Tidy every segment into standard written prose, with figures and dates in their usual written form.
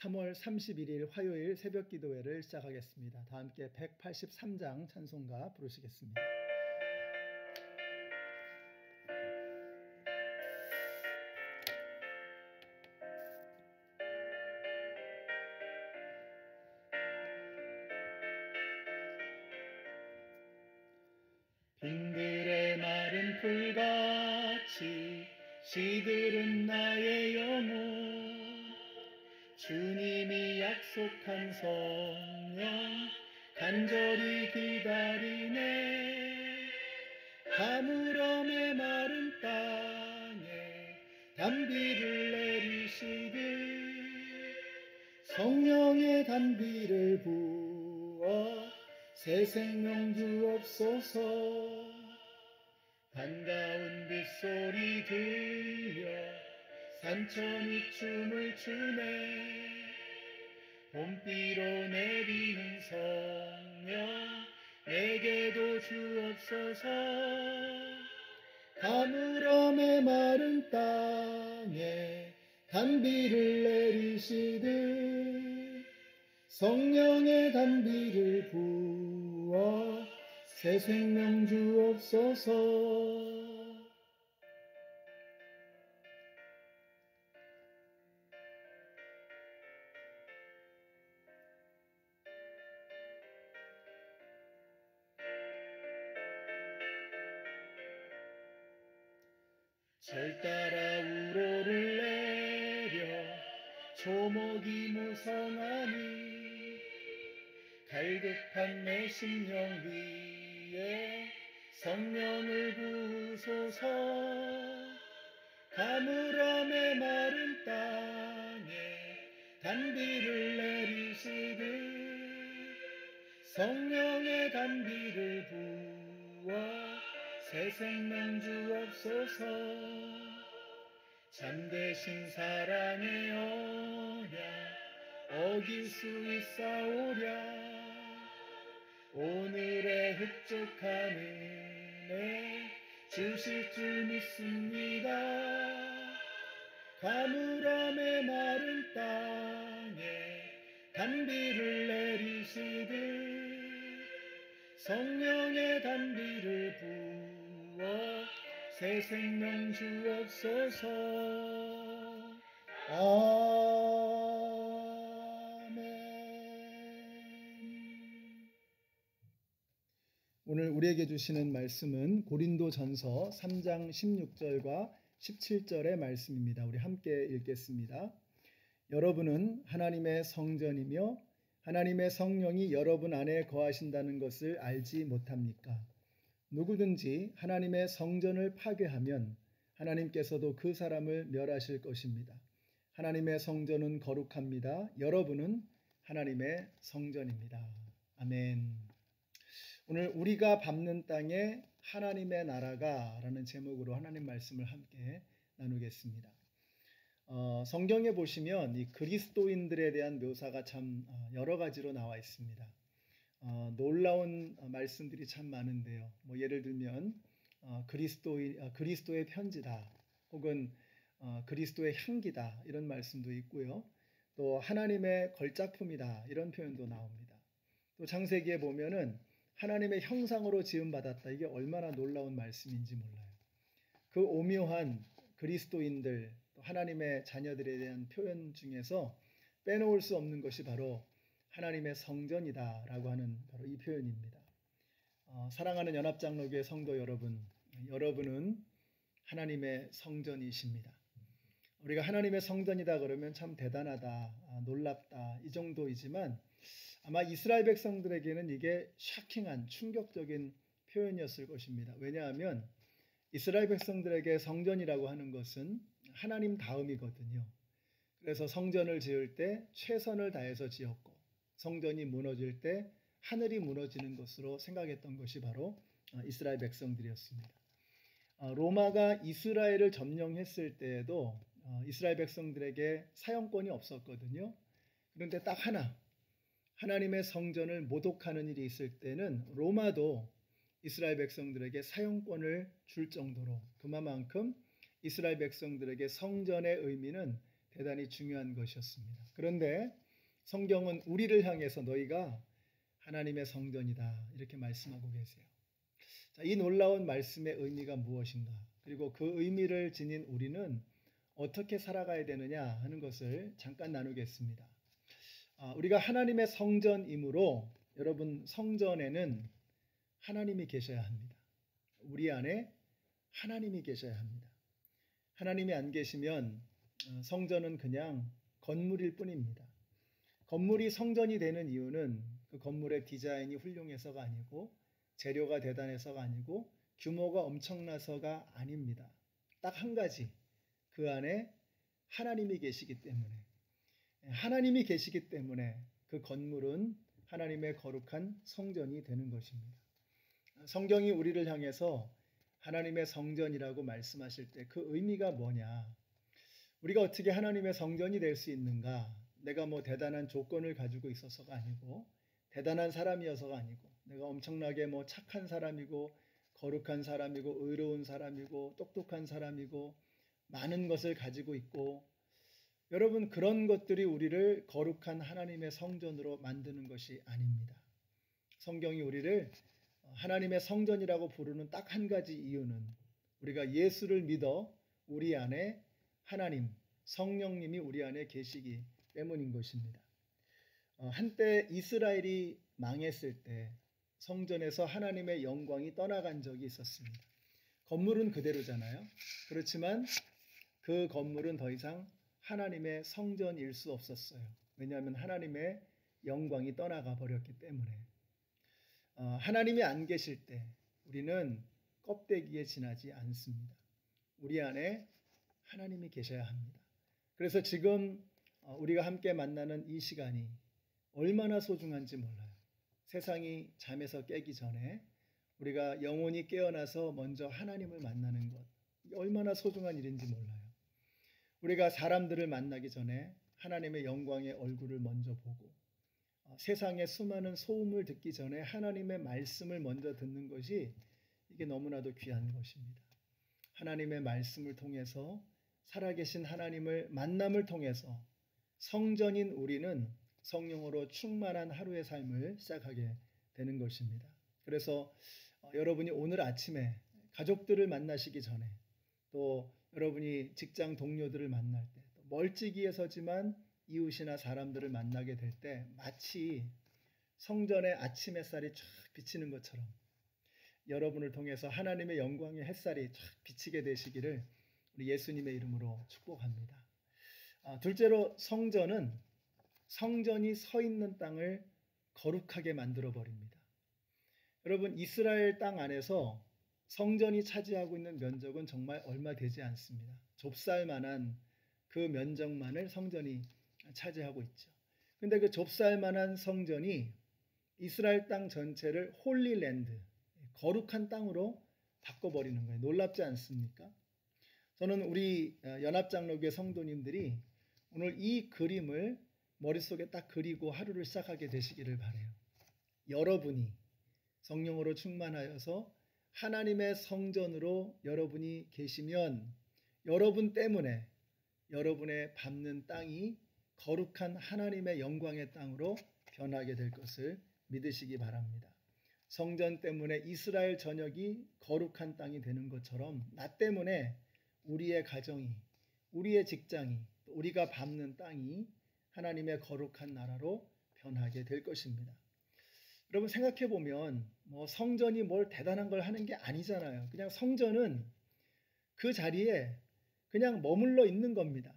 3월 31일 화요일 새벽 기도회를 시작하겠습니다. 다 함께 183장 찬송가 부르시겠습니다. 빙글에 마른 풀같이 시들은 나의 영혼, 주님이 약속한 성령 간절히 기다리네. 가물음에 마른 땅에 단비를 내리시길, 성령의 단비를 부어 새 생명 주옵소서. 반가운 빗소리 들려 산천이 춤을 추네. 봄비로 내리는 성령 내게도 주옵소서. 가물음에 마른 땅에 단비를 내리시듯, 성령의 단비를 부어 새 생명 주옵소서. 절 따라 우로를 내려 초목이 무성하니, 갈급한 내 심령 위에 성령을 부으소서. 가물음에 마른 땅에 단비를 내리시듯, 성령의 단비를 부어 새 생명 주옵소서. 참되신 사랑의 언약 어길 수 있사오랴. 오늘의 흡족한 은혜 주실 줄 믿습니다. 가물음에 마른 땅에 단비를 내리시듯, 성령의 단비를 부어 새 생명 주옵소서. 아멘. 오늘 우리에게 주시는 말씀은 고린도전서 3장 16절과 17절의 말씀입니다. 우리 함께 읽겠습니다. 여러분은 하나님의 성전이며 하나님의 성령이 여러분 안에 거하신다는 것을 알지 못합니까? 누구든지 하나님의 성전을 파괴하면 하나님께서도 그 사람을 멸하실 것입니다. 하나님의 성전은 거룩합니다. 여러분은 하나님의 성전입니다. 아멘. 오늘 우리가 밟는 땅에 하나님의 나라가 라는 제목으로 하나님 말씀을 함께 나누겠습니다. 성경에 보시면 이 그리스도인들에 대한 묘사가 참 여러 가지로 나와 있습니다. 놀라운 말씀들이 참 많은데요. 예를 들면 그리스도의 편지다, 혹은 그리스도의 향기다, 이런 말씀도 있고요. 또 하나님의 걸작품이다, 이런 표현도 나옵니다. 또 창세기에 보면은 하나님의 형상으로 지음받았다. 이게 얼마나 놀라운 말씀인지 몰라요. 그 오묘한 그리스도인들, 또 하나님의 자녀들에 대한 표현 중에서 빼놓을 수 없는 것이 바로 하나님의 성전이다 라고 하는 바로 이 표현입니다. 사랑하는 연합장로교회 성도 여러분, 여러분은 하나님의 성전이십니다. 우리가 하나님의 성전이다 그러면 참 대단하다, 놀랍다, 이 정도이지만 아마 이스라엘 백성들에게는 이게 샤킹한, 충격적인 표현이었을 것입니다. 왜냐하면 이스라엘 백성들에게 성전이라고 하는 것은 하나님 다음이거든요. 그래서 성전을 지을 때 최선을 다해서 지었고, 성전이 무너질 때 하늘이 무너지는 것으로 생각했던 것이 바로 이스라엘 백성들이었습니다. 로마가 이스라엘을 점령했을 때에도 이스라엘 백성들에게 사용권이 없었거든요. 그런데 딱 하나님의 성전을 모독하는 일이 있을 때는 로마도 이스라엘 백성들에게 사용권을 줄 정도로, 그만큼 이스라엘 백성들에게 성전의 의미는 대단히 중요한 것이었습니다. 그런데 성경은 우리를 향해서 너희가 하나님의 성전이다 이렇게 말씀하고 계세요. 자, 이 놀라운 말씀의 의미가 무엇인가? 그리고 그 의미를 지닌 우리는 어떻게 살아가야 되느냐 하는 것을 잠깐 나누겠습니다. 우리가 하나님의 성전이므로 여러분 성전에는 하나님이 계셔야 합니다. 우리 안에 하나님이 계셔야 합니다. 하나님이 안 계시면 성전은 그냥 건물일 뿐입니다. 건물이 성전이 되는 이유는 그 건물의 디자인이 훌륭해서가 아니고 재료가 대단해서가 아니고 규모가 엄청나서가 아닙니다. 딱 한 가지, 그 안에 하나님이 계시기 때문에, 하나님이 계시기 때문에 그 건물은 하나님의 거룩한 성전이 되는 것입니다. 성경이 우리를 향해서 하나님의 성전이라고 말씀하실 때 그 의미가 뭐냐? 우리가 어떻게 하나님의 성전이 될 수 있는가? 내가 뭐 대단한 조건을 가지고 있어서가 아니고 대단한 사람이어서가 아니고 내가 엄청나게 뭐 착한 사람이고 거룩한 사람이고 의로운 사람이고 똑똑한 사람이고 많은 것을 가지고 있고 여러분 그런 것들이 우리를 거룩한 하나님의 성전으로 만드는 것이 아닙니다. 성경이 우리를 하나님의 성전이라고 부르는 딱 한 가지 이유는 우리가 예수를 믿어 우리 안에 하나님, 성령님이 우리 안에 계시기 때문인 것입니다. 한때 이스라엘이 망했을 때 성전에서 하나님의 영광이 떠나간 적이 있었습니다. 건물은 그대로잖아요. 그렇지만 그 건물은 더 이상 하나님의 성전일 수 없었어요. 왜냐하면 하나님의 영광이 떠나가 버렸기 때문에. 하나님이 안 계실 때 우리는 껍데기에 지나지 않습니다. 우리 안에 하나님이 계셔야 합니다. 그래서 지금 우리가 함께 만나는 이 시간이 얼마나 소중한지 몰라요. 세상이 잠에서 깨기 전에 우리가 영혼이 깨어나서 먼저 하나님을 만나는 것 얼마나 소중한 일인지 몰라요. 우리가 사람들을 만나기 전에 하나님의 영광의 얼굴을 먼저 보고 세상의 수많은 소음을 듣기 전에 하나님의 말씀을 먼저 듣는 것이 이게 너무나도 귀한 것입니다. 하나님의 말씀을 통해서 살아계신 하나님을 만남을 통해서 성전인 우리는 성령으로 충만한 하루의 삶을 시작하게 되는 것입니다. 그래서 여러분이 오늘 아침에 가족들을 만나시기 전에 또 여러분이 직장 동료들을 만날 때 멀찍이에서지만 이웃이나 사람들을 만나게 될 때 마치 성전의 아침 햇살이 쫙 비치는 것처럼 여러분을 통해서 하나님의 영광의 햇살이 쫙 비치게 되시기를 우리 예수님의 이름으로 축복합니다. 둘째로 성전이 서 있는 땅을 거룩하게 만들어 버립니다. 여러분 이스라엘 땅 안에서 성전이 차지하고 있는 면적은 정말 얼마 되지 않습니다. 좁쌀만한 그 면적만을 성전이 차지하고 있죠. 근데 그 좁쌀만한 성전이 이스라엘 땅 전체를 홀리랜드, 거룩한 땅으로 바꿔버리는 거예요. 놀랍지 않습니까? 저는 우리 연합장로교회 성도님들이 오늘 이 그림을 머릿속에 딱 그리고 하루를 시작하게 되시기를 바라요. 여러분이 성령으로 충만하여서 하나님의 성전으로 여러분이 계시면 여러분 때문에 여러분의 밟는 땅이 거룩한 하나님의 영광의 땅으로 변하게 될 것을 믿으시기 바랍니다. 성전 때문에 이스라엘 전역이 거룩한 땅이 되는 것처럼 나 때문에 우리의 가정이, 우리의 직장이, 우리가 밟는 땅이 하나님의 거룩한 나라로 변하게 될 것입니다. 여러분 생각해 보면 성전이 뭘 대단한 걸 하는 게 아니잖아요. 그냥 성전은 그 자리에 그냥 머물러 있는 겁니다.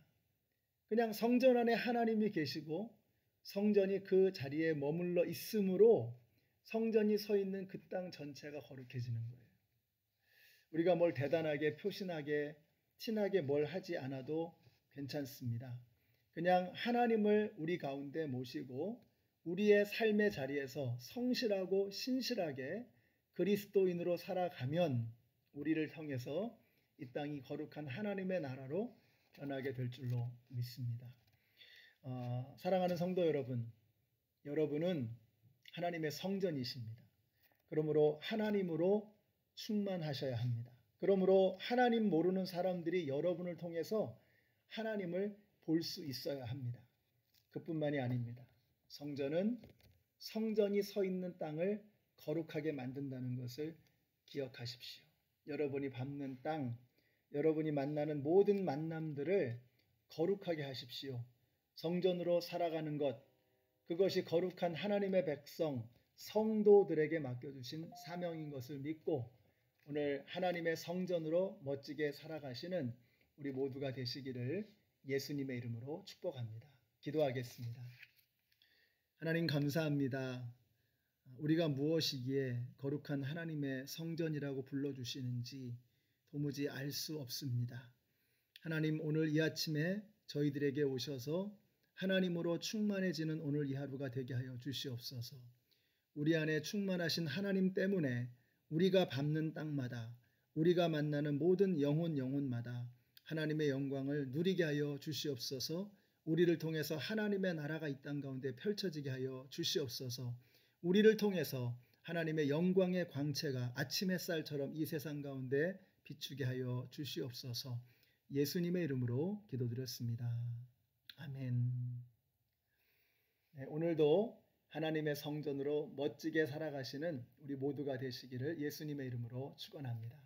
그냥 성전 안에 하나님이 계시고 성전이 그 자리에 머물러 있으므로 성전이 서 있는 그 땅 전체가 거룩해지는 거예요. 우리가 뭘 대단하게 표신하게 친하게 뭘 하지 않아도 괜찮습니다. 그냥 하나님을 우리 가운데 모시고 우리의 삶의 자리에서 성실하고 신실하게 그리스도인으로 살아가면 우리를 통해서 이 땅이 거룩한 하나님의 나라로 변하게 될 줄로 믿습니다. 사랑하는 성도 여러분, 여러분은 하나님의 성전이십니다. 그러므로 하나님으로 충만하셔야 합니다. 그러므로 하나님 모르는 사람들이 여러분을 통해서 하나님을 볼 수 있어야 합니다. 그뿐만이 아닙니다. 성전은 성전이 서 있는 땅을 거룩하게 만든다는 것을 기억하십시오. 여러분이 밟는 땅, 여러분이 만나는 모든 만남들을 거룩하게 하십시오. 성전으로 살아가는 것, 그것이 거룩한 하나님의 백성, 성도들에게 맡겨주신 사명인 것을 믿고 오늘 하나님의 성전으로 멋지게 살아가시는 우리 모두가 되시기를 예수님의 이름으로 축복합니다. 기도하겠습니다. 하나님 감사합니다. 우리가 무엇이기에 거룩한 하나님의 성전이라고 불러주시는지 도무지 알 수 없습니다. 하나님, 오늘 이 아침에 저희들에게 오셔서 하나님으로 충만해지는 오늘 이 하루가 되게 하여 주시옵소서. 우리 안에 충만하신 하나님 때문에 우리가 밟는 땅마다, 우리가 만나는 모든 영혼마다 하나님의 영광을 누리게 하여 주시옵소서. 우리를 통해서 하나님의 나라가 이 땅 가운데 펼쳐지게 하여 주시옵소서. 우리를 통해서 하나님의 영광의 광채가 아침 햇살처럼 이 세상 가운데 비추게 하여 주시옵소서. 예수님의 이름으로 기도드렸습니다. 아멘. 네, 오늘도 하나님의 성전으로 멋지게 살아가시는 우리 모두가 되시기를 예수님의 이름으로 축원합니다.